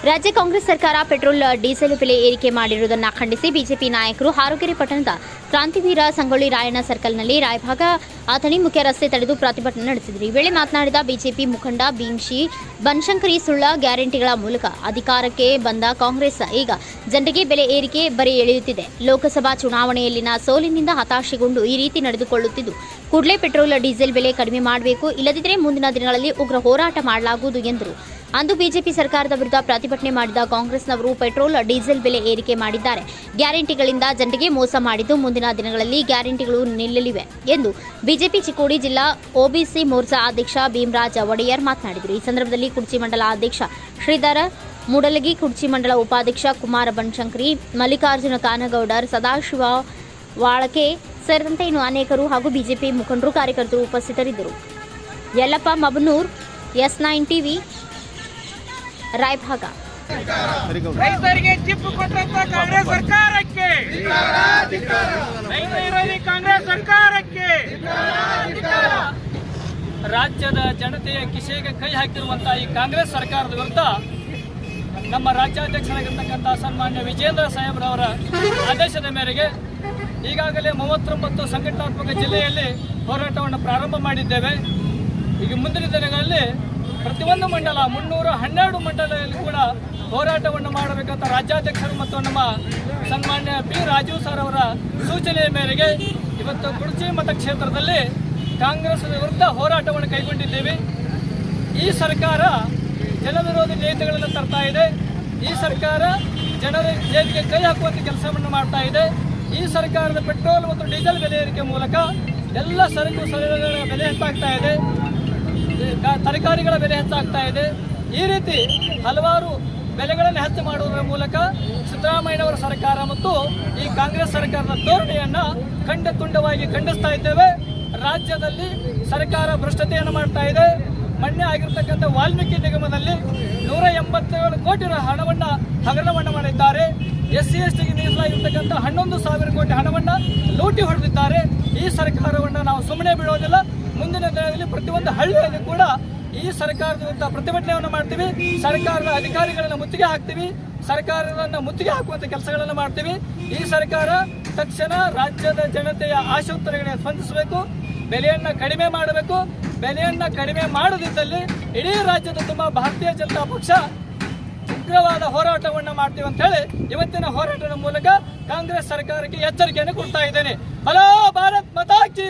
ರಾಜ್ಯ ಕಾಂಗ್ರೆಸ್ ಸರ್ಕಾರ petrol diesel ಬೆಲೆ ಏರಿಕೆ ಮಾಡಿರುವುದನ್ನು ಖಂಡಿಸಿ ಬಿಜೆಪಿ ನಾಯಕರು ಹಾರೋಕೆರೆ ಪಟ್ಟಣದ ಕ್ರಾಂತಿವೀರ ಸಂಗೊಳ್ಳಿ ರಾಯಣ್ಣ ಸರ್ಕಲ್ನಲ್ಲಿ ರಾಯಭಾಗ ಅಥಣಿ ಮುಖ್ಯ ರಸ್ತೆ ತಡೆದು ಪ್ರತಿಭಟನೆ ನಡೆಸಿದರು. ಈ ವೇಳೆ ಮಾತನಾಡಿದ ಬಿಜೆಪಿ ಮುಖಂಡ ಭೀಮ್ಶಿ ಬನಶಂಕರಿ, ಸುಳ್ಳ ಗ್ಯಾರಂಟಿಗಳ ಮೂಲಕ ಅಧಿಕಾರಕ್ಕೆ ಬಂದ ಕಾಂಗ್ರೆಸ್ ಈಗ ಜನರಿಗೆ ಬೆಲೆ ಏರಿಕೆ ಬರೆ ಎಳೆಯುತ್ತಿದೆ. ಲೋಕಸಭಾ ಚುನಾವಣೆಯಲ್ಲಿನ ಸೋಲಿನಿಂದ ಹತಾಶೆಗೊಂಡು ಈ ರೀತಿ ನಡೆದುಕೊಳ್ಳುತ್ತಿದ್ದು, ಕೂಡಲೇ ಪೆಟ್ರೋಲ್ ಡೀಸೆಲ್ ಬೆಲೆ ಕಡಿಮೆ ಮಾಡಬೇಕು, ಇಲ್ಲದಿದ್ದರೆ ಮುಂದಿನ ದಿನಗಳಲ್ಲಿ ಉಗ್ರ ಹೋರಾಟ ಮಾಡಲಾಗುವುದು ಎಂದರು. ಅಂದು ಬಿಜೆಪಿ ಸರ್ಕಾರದ ವಿರುದ್ಧ ಪ್ರತಿಭಟನೆ ಮಾಡಿದ ಕಾಂಗ್ರೆಸ್ನವರು ಪೆಟ್ರೋಲ್ ಡೀಸೆಲ್ ಬೆಲೆ ಏರಿಕೆ ಮಾಡಿದ್ದಾರೆ. ಗ್ಯಾರಂಟಿಗಳಿಂದ ಜನರಿಗೆ ಮೋಸ ಮಾಡಿದ್ದು, ಮುಂದಿನ ದಿನಗಳಲ್ಲಿ ಗ್ಯಾರಂಟಿಗಳು ನಿಲ್ಲಲಿವೆ ಎಂದು ಬಿಜೆಪಿ ಚಿಕ್ಕೋಡಿ ಜಿಲ್ಲಾ ಒಬಿಸಿ ಮೋರ್ಚಾ ಅಧ್ಯಕ್ಷ ಭೀಮರಾಜ ಒಡೆಯರ್ ಮಾತನಾಡಿದರು. ಈ ಸಂದರ್ಭದಲ್ಲಿ ಕುರ್ಚಿ ಮಂಡಲ ಅಧ್ಯಕ್ಷ ಶ್ರೀಧರ ಮೂಡಲಗಿ, ಕುರ್ಚಿ ಮಂಡಲ ಉಪಾಧ್ಯಕ್ಷ ಕುಮಾರ ಬನಶಂಕರಿ, ಮಲ್ಲಿಕಾರ್ಜುನ ಕಾನಗೌಡರ್, ಸದಾಶಿವ ವಾಳಕೆ ಸೇರಿದಂತೆ ಇನ್ನು ಅನೇಕರು ಹಾಗೂ ಬಿಜೆಪಿ ಮುಖಂಡರು, ಕಾರ್ಯಕರ್ತರು ಉಪಸ್ಥಿತರಿದ್ದರು. Yallappa Mabanur, S9 TV, Raybag. ರೈತರಿಗೆ ಚಿಪ್ಪು ಕೊಟ್ಟಂತ ಕಾಂಗ್ರೆಸ್ ಸರ್ಕಾರಕ್ಕೆ, ರೈತ ವಿರೋಧಿ ಕಾಂಗ್ರೆಸ್ ಸರ್ಕಾರಕ್ಕೆ, ರಾಜ್ಯದ ಜನತೆಯ ಕಿಸೆಗೆ ಕೈ ಹಾಕಿರುವಂತಹ ಈ ಕಾಂಗ್ರೆಸ್ ಸರ್ಕಾರದ ವಿರುದ್ಧ ನಮ್ಮ ರಾಜ್ಯಾಧ್ಯಕ್ಷರಾಗಿರ್ತಕ್ಕಂಥ ಸನ್ಮಾನ್ಯ ವಿಜೇಂದ್ರ ಸಾಹೇಬ್ರವರ ಆದೇಶದ ಮೇರೆಗೆ ಈಗಾಗಲೇ 39 ಸಂಘಟನಾತ್ಮಕ ಜಿಲ್ಲೆಯಲ್ಲಿ ಹೋರಾಟವನ್ನು ಪ್ರಾರಂಭ ಮಾಡಿದ್ದೇವೆ. ಈಗ ಮುಂದಿನ ದಿನಗಳಲ್ಲಿ ಪ್ರತಿಯೊಂದು ಮಂಡಲ 312 ಮಂಡಲದಲ್ಲಿ ಕೂಡ ಹೋರಾಟವನ್ನು ಮಾಡಬೇಕಂತ ರಾಜ್ಯಾಧ್ಯಕ್ಷರು ಮತ್ತು ನಮ್ಮ ಸನ್ಮಾನ್ಯ ಪಿ ರಾಜೀವ್ ಸರ್ ಅವರ ಸೂಚನೆಯ ಮೇರೆಗೆ ಇವತ್ತು ಕುರ್ಚಿ ಮತಕ್ಷೇತ್ರದಲ್ಲಿ ಕಾಂಗ್ರೆಸ್ ವಿರುದ್ಧ ಹೋರಾಟವನ್ನು ಕೈಗೊಂಡಿದ್ದೇವೆ. ಈ ಸರ್ಕಾರ ಜನವಿರೋಧಿ ನೀತಿಗಳನ್ನು ತರ್ತಾ ಇದೆ. ಈ ಸರ್ಕಾರ ಜನರ ಜೇಬಿಗೆ ಕೈ ಹಾಕುವಂಥ ಕೆಲಸವನ್ನು ಮಾಡ್ತಾ ಇದೆ. ಈ ಸರ್ಕಾರದ ಪೆಟ್ರೋಲ್ ಮತ್ತು ಡೀಸೆಲ್ ಬೆಲೆ ಏರಿಕೆ ಮೂಲಕ ಎಲ್ಲ ಸರಕು ಸರಕುಗಳ ಬೆಲೆ ಹೆಚ್ಚಾಗ್ತಾ ಇದೆ, ತರಕಾರಿಗಳ ಬೆಲೆ ಹೆಚ್ಚಾಗ್ತಾ ಇದೆ. ಈ ರೀತಿ ಹಲವಾರು ಬೆಲೆಗಳನ್ನು ಹೆಚ್ಚು ಮಾಡುವುದರ ಮೂಲಕ ಸಿದ್ದರಾಮಯ್ಯನವರ ಸರ್ಕಾರ ಮತ್ತು ಈ ಕಾಂಗ್ರೆಸ್ ಸರ್ಕಾರದ ಧೋರಣೆಯನ್ನು ಖಂಡತುಂಡವಾಗಿ ಖಂಡಿಸ್ತಾ ಇದ್ದೇವೆ. ರಾಜ್ಯದಲ್ಲಿ ಸರ್ಕಾರ ಭ್ರಷ್ಟತೆಯನ್ನು ಮಾಡ್ತಾ ಇದೆ. ಮೊನ್ನೆ ಆಗಿರ್ತಕ್ಕಂಥ ವಾಲ್ಮೀಕಿ ನಿಗಮದಲ್ಲಿ 187 ಕೋಟಿ ಹಣವನ್ನು ಹಗರಣವನ್ನು ಮಾಡಿದ್ದಾರೆ. SC STಗೆ ಮೀಸಲಾಗಿರ್ತಕ್ಕಂಥ 11,000 ಕೋಟಿ ಹಣವನ್ನು ಲೂಟಿ ಹೊಡೆದಿದ್ದಾರೆ. ಈ ಸರ್ಕಾರವನ್ನು ನಾವು ಸುಮ್ಮನೆ ಬಿಡೋದಿಲ್ಲ. ಮುಂದಿನ ದಿನದಲ್ಲಿ ಪ್ರತಿಯೊಂದು ಹಳ್ಳಿಯಲ್ಲಿ ಕೂಡ ಈ ಸರ್ಕಾರದ ವಿರುದ್ಧ ಪ್ರತಿಭಟನೆಯನ್ನು ಮಾಡ್ತೀವಿ. ಸರ್ಕಾರದ ಅಧಿಕಾರಿಗಳನ್ನು ಮುತ್ತಿಗೆ ಹಾಕ್ತೀವಿ. ಸರ್ಕಾರವನ್ನು ಮುತ್ತಿಗೆ ಹಾಕುವಂಥ ಕೆಲಸಗಳನ್ನು ಮಾಡ್ತೀವಿ. ಈ ಸರ್ಕಾರ ತಕ್ಷಣ ರಾಜ್ಯದ ಜನತೆಯ ಆಶೋತ್ತರಗಳಿಗೆ ಸ್ಪಂದಿಸಬೇಕು, ಬೆಲೆಯನ್ನು ಕಡಿಮೆ ಮಾಡಬೇಕು. ಬೆಲೆಯನ್ನು ಕಡಿಮೆ ಮಾಡದಿದ್ದಲ್ಲಿ ಇಡೀ ರಾಜ್ಯದ ತುಂಬ ಭಾರತೀಯ ಜನತಾ ಪಕ್ಷ ಉಗ್ರವಾದ ಹೋರಾಟವನ್ನು ಮಾಡ್ತೀವಿ ಅಂತ ಹೇಳಿ ಇವತ್ತಿನ ಹೋರಾಟದ ಮೂಲಕ ಕಾಂಗ್ರೆಸ್ ಸರ್ಕಾರಕ್ಕೆ ಎಚ್ಚರಿಕೆಯನ್ನು ಕೊಡ್ತಾ ಇದ್ದೇನೆ. ಹಲೋ ಭಾರತ್ ಮಾತಾ ಕಿ.